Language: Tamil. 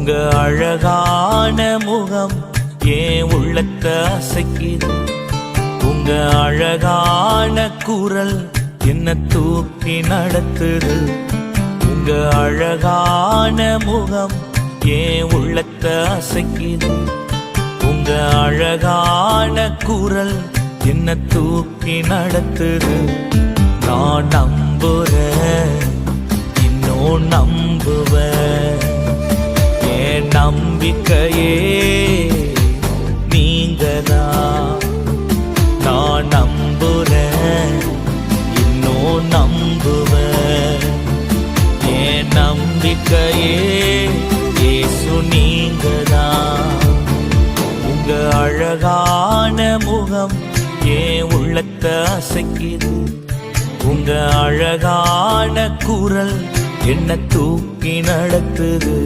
உங்க அழகான முகம் ஏன் உள்ளத்தை அசைக்குது. உங்க அழகான குரல் என்ன தூக்கி நடத்துது. உங்க அழகான முகம் ஏன் உள்ளத்தை அசைக்குது. உங்க அழகான குரல் என்ன தூக்கி நடத்துது. நான் நம்புறேன், இன்னும் நம்புவேன். என் நம்பிக்கையே நீங்கதான். நான் நம்புறேன், இன்னும் நம்புவேன். என் நம்பிக்கையே இயேசு நீங்கதான். உங்க அழகான முகம் ஏன் உள்ளத்தை அசைக்குது. உங்க அழகான குரல் என்ன தூக்கி நடத்துது.